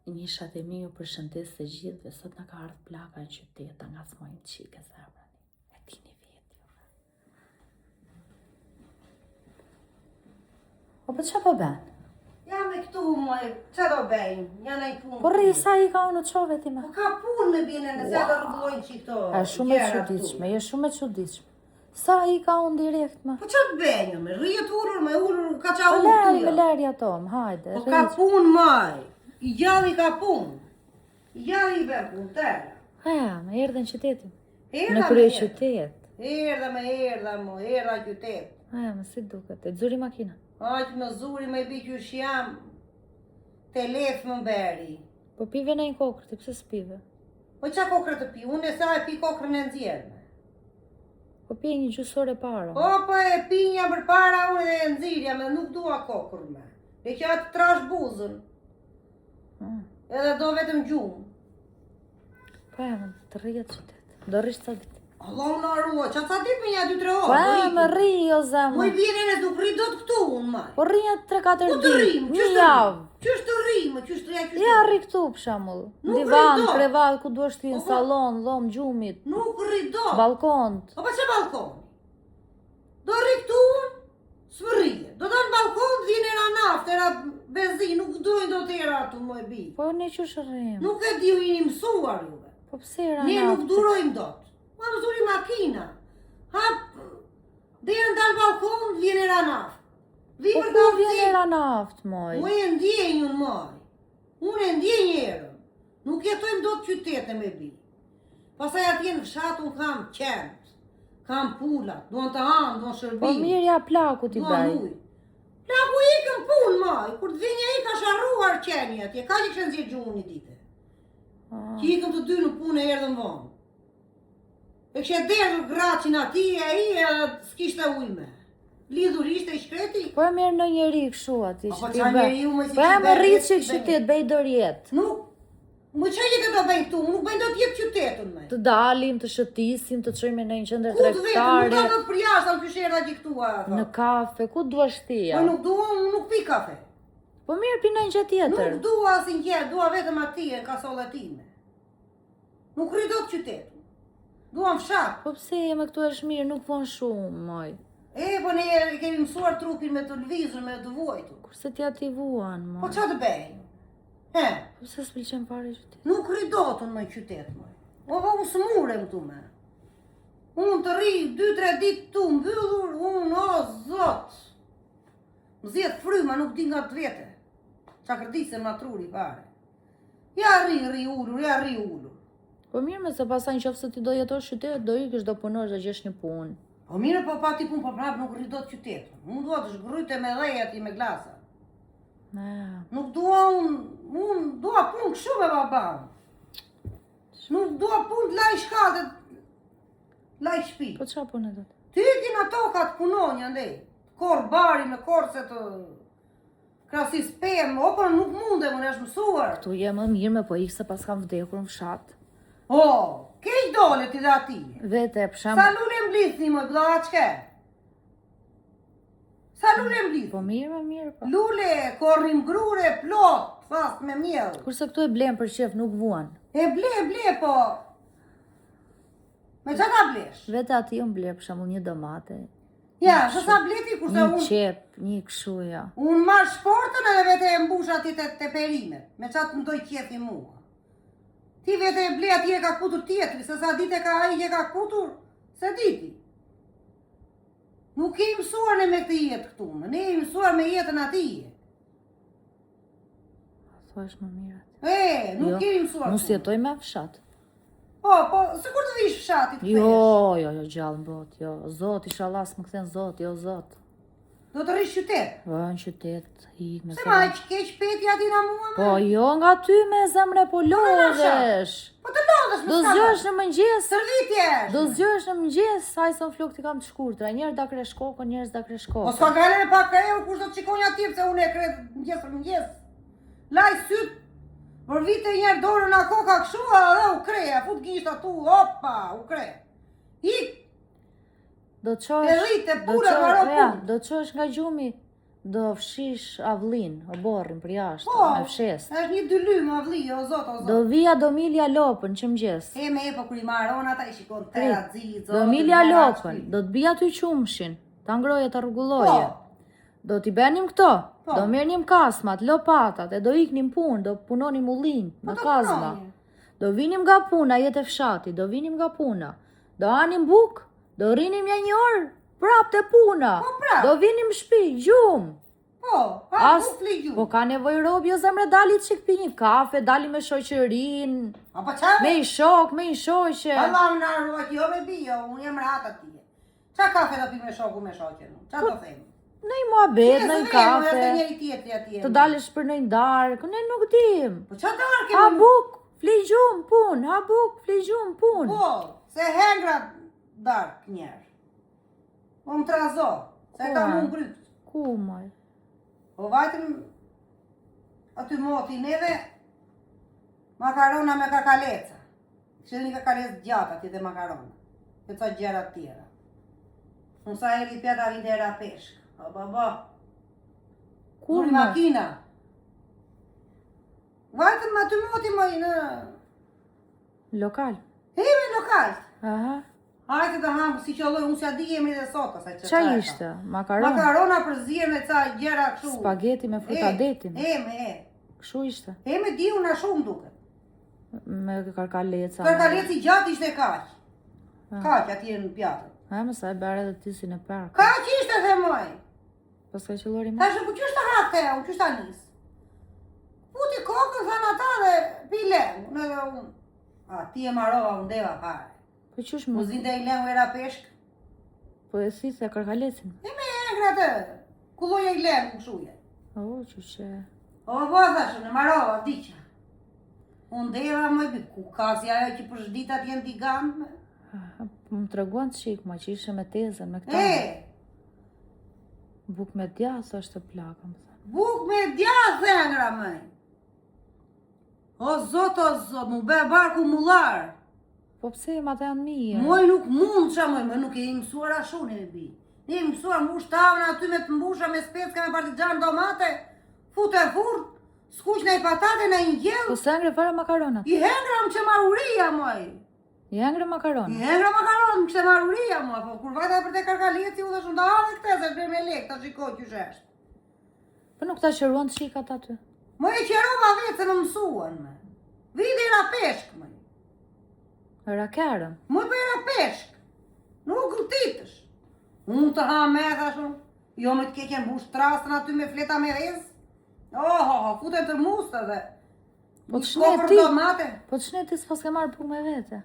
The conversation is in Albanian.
Nishat e mi ju përshëndes të gjithëve, sot në ka ardhë plaka në qyteta nga smojmë qike zemrani. E tini vetë ju. O për që po ben? Jam e këtu, moj, që do bejnë? Janë e punë. Po rri, sa i ka unë qove ti me? Po ka punë me bine në se do rëdojnë që këto. E shumë e quditshme, je shumë e quditshme. Sa i ka unë direkt me? Po që të bejnë, me rrijet ullur, me ullur, ka qa Po ullur me lerja tom, hajde. Po ka punë, moj. I gjalli ka punë. I gjalli i be punë, tërë. Me erdhe në qytetin. Erdha Në me krye erdha. qytet. Erdha, mo, erdha qytet. Me si duket, e dzuri makina. Aq me zuri me bi qysh jam, te lef më beri. Po pive në një kokër, ti pse s'pive? Po qa kokrë të pi? Unë e sa e pi kokrën e nxjerme. Po pi një gjusore para. Po e pinja për para unë dhe e nxirja me nuk dua kokrë me. Dhe që atë trash buzën. Edhe do vetëm gjumë. Po të rrijet qytet. Do rrish ca ditë. Allah unë arrua, që ca dit me një 2-3 orë. Po me rri o Mu zemë. i bjene në nuk rri do të këtu unë ma. Po rrijet 3-4 Ku të ditë. rrim? Një javë. Qështë të rrim? Qështë të ja qështë? Ja rri këtu për shembull. Nuk rri Divan, do. krevat, ku duash ti në Po, sallon, dhom, gjumit, Nuk rri do. balkont. O pa që balkon? Do rri këtu unë? Së rrije. Do në balkon të vjen era naftë, era benzin, nuk dojnë do të era atu më e bi. Po ne qysh rrim? Nuk e di u jeni mësuar juve. Po pse era Ne nuk naftë? durojmë dot. Ma mësuri makina. Hap, dhe në dalë balkon të vjen era naftë. Vi Po për ku të vjen era naftë, moj? Mu e ndjenjë unë moj. Unë e ndjenjë erën. Nuk jetojmë do të qytete me bi. Pasaj atje në fshat unë kam qemt. Kam pullat, duan të hanë, duan shërbim. Po mirë ja plaku ti duan baj. ujë. Plaku ikën punë moj. Kur të vinja i ka sharruar qeni atje. Ka që kështë nëzirë gjuhë një dite. Që ikën të dy në punë e erdhën vonë. E kështë derdhur graqin ati e i edhe s'kishte ujme. Lidhur ishte i shkreti. Po e mirë në njeri këshu ati Po që ti qa bë. njeri ju me si Po e që më bërë, rritë që si bërë. qytet, bej dorjet. Nuk, më që jetë do bëjnë këtu, nuk bëjnë do t'jetë qytetën me. Të dalim, të shëtisim, të çojmë në një qendër Ku të vetë, nuk tregtare, do të përjashtë, anë kështë erda gjiktua. në kafe, ku duash ti ja? Po nuk dua, unë nuk pi kafe. Po mirë pi në një gjë tjetër. Nuk dua asin gjerë, dua vetëm ati e kasolle time. Nuk rri do të qytetë. Dua në fshat. Po pse me këtu është mirë, nuk von shumë, moj. Po ne kemi mësuar trupin me të lvizur, me të vojtur. Kurse ti ati vuan, Po moj. qa të bëjnë? He, Po pse s'pëlqen fare qytet? nuk rri do të në qytet, moj. O, unë së murem këtu me. Unë të rri 2-3 ditë tu mbyllur, unë, o, zot. Më zjetë fryma, nuk di nga të vete. Qa kërdise ma truri fare. Ja rri ullur, ja rri ullur. Po mirë me se pasaj nëse ti do jetosh qytet, do ikësh, do punosh, do gjesh një punë. Po mire, po pa ti punë, po prapë nuk rri do të qytetë. Unë dua të shgrujte me dheja ti me glasa. Nuk dua unë dua punë kështu me babam. Nuk dua punë të laj shkallët, laj shpi. Po qa punë do të? Ty ti në tokat punonja ndej. Korë bari me korse të krasis pemë, opa nuk mundem, unë është mësuar. Tu je më mirë me po ikë se pas kam vdekur në fshat. O, kej dole ti dhe ati. Vete, për Sa shembull. lule mblithni më, bëdha qke? Sa lule mblithni? Po mirë, po. Lule, korrim grure, plot, fast me mjell. Kurse këtu e blen për qef, nuk vuan. E ble, po. Me qa ka blesh? Vete ati unë ble për shembull një domate, Ja, që sa bleti, kurse një unë... qep, një këshu ja. Unë marrë shportën edhe vete e mbush ati të perimet. Me qatë më doj qefi mua. Ti vete e ble ati e ka kutur tjetëri, se sa dite ka aji që ka kutur, se diti. Nuk kemi mësuar ne me të jetë këtu, ne kemi mësuar me jetën ati. Thuash më mirë. Nuk kemi mësuar. Mos jetoj me fshat. Po, se kur të vish fshatit të Jo, gjallë në botë, jo. Zot, inshallah s'më kthen zot, jo zot. Do të rish qytet. Po, në qytet, ik me Se ma që keq peti ati na mua me? Po, jo nga ty me zemre, po lodhesh. Po të lodhesh me Do s'ka. zgjohesh në mëngjes. Sërvitje është. Do zgjohesh në mëngjes, haj son flok ti kam të shkurtra. Njerë da kresh kokën, njerës da kresh Po kokën. s'ka gale me pak kreu, kur do të qikonja tip, se unë e kre mëngjes. Laj syt, për vite njerë dorën na koka këshu, edhe u kreja, fut gisht atu, opa, u kre. Ik, Do e çosh. rritë, e pura, maro punë. Do çosh nga gjumi. do fshish avllin, o borrin për jashtë, Po, me fshes. është një dy lymë avli, o zot, o zot. Do vija do milja lopën që mëgjes. E me e po kur i maron ata i shikon tera zi, Do milja lopën, do të bija ty qumshin, ta ngroje ta rregulloje. Po. Do t'i benim këto, Po. do merrnim kasmat, lopatat, e do iknim punë, do punonim ullin, në do kazma. punoni. Do vinim nga puna, jetë e fshati, do vinim nga puna. Do anim buk, do rrinim një orë, prap të puna. Po, prap. Do vinim shpi, gjumë. Po, As, ku fligju. po ka nevoj robi, o zemre dali që këpi një kafe, dali me shoqërin, Apo qa? me i shok, me i shoqe. Allah më nërë ruat jo me bio, unë jem rahat atje. Qa kafe do pi me shoku me shoqen? Qa do themi? Në i muabet, në i kafe, Njëri tjetri atje. të dalesh për në i darkë, ne nuk dim. Po qa darë Ha kemi? buk, fligjum pun, ha buk, fligjum pun. Po, se hengra dark njerë. Po më trazo, se Po, ka a? mu ngryt. Ku maj? Po vajtëm aty moti neve makarona me kakaleca. Kështë një kakalec gjatë atje dhe makarona. E ca gjera tjera. Unë sa eri pjata vite era peshk. O baba, Ku kur maj? makina. Vajtëm aty moti moj në Lokal. hemi lokal. Aha. Hajtë të hamë si qolloj, unë s'ja di emri dhe sot, asaj që Qa e ishte? ka. Makaron? Makarona për zirë me ca gjera kështu. Spageti me frutadetin. E. Kështu ishte? E me di unë a shumë duke. Me karkaleca. Karkaleci gjatë ishte kaq. Ah. Kaq atje në pjatën. Ha, më sa e bere dhe ti si në park. Kaq ishte dhe moj. Pas ka qëllori ma? Thashë, po qështë të hakte e unë, qështë ta nisë? Puti kokën, thënë ata dhe pi lemu. Në dhe unë. A, ti e marova, unë deva fare. Po qësh Mu më? zinde i lemu era peshk. Po e si se karkalecin? E me engra të. Kulloja i lemu shuje. O, që që... O, po thashë, në marova, diqa. Unë deva më i ku kasi ajo që për shditat jenë t'i gamë. Më të reguan të shik, ma që ishe me tezën, me këta. E, Buk me djasë është të plaka, më thënë. buk me djath dhe engra mëj. O zot, mu be barku mullar. Po pse ma të janë mije? Moj nuk mund qa moj nuk e mësuar ashtu ne bi. Ne e mësuar mbush tavën aty me të mbusha me specka me partizan domate, fut e furt, skuq në i patate në i Po gjell, se ngre fare makaronat? i hengram që maruria moj. I ngre I makaronat? hengram makaron që maruria moj, po kur vajta për te karkaleci u dhe shumë da adhe këte, se shbe me lek, ta shikoj që shesht. Po nuk ta qëruan të shikat aty? Moj e qerova vetë se më mësuan me. Vide era peshk moj. Rakerën? Moj për era peshk. Nuk rutitësh. Unë të ha me thashun. Jo me të keqen mbush trastën aty me fleta me vezë. Futen të mustë dhe. Po një të shne kokër ti? domate. Po të shne ti s'pas ke marrë puk me vete?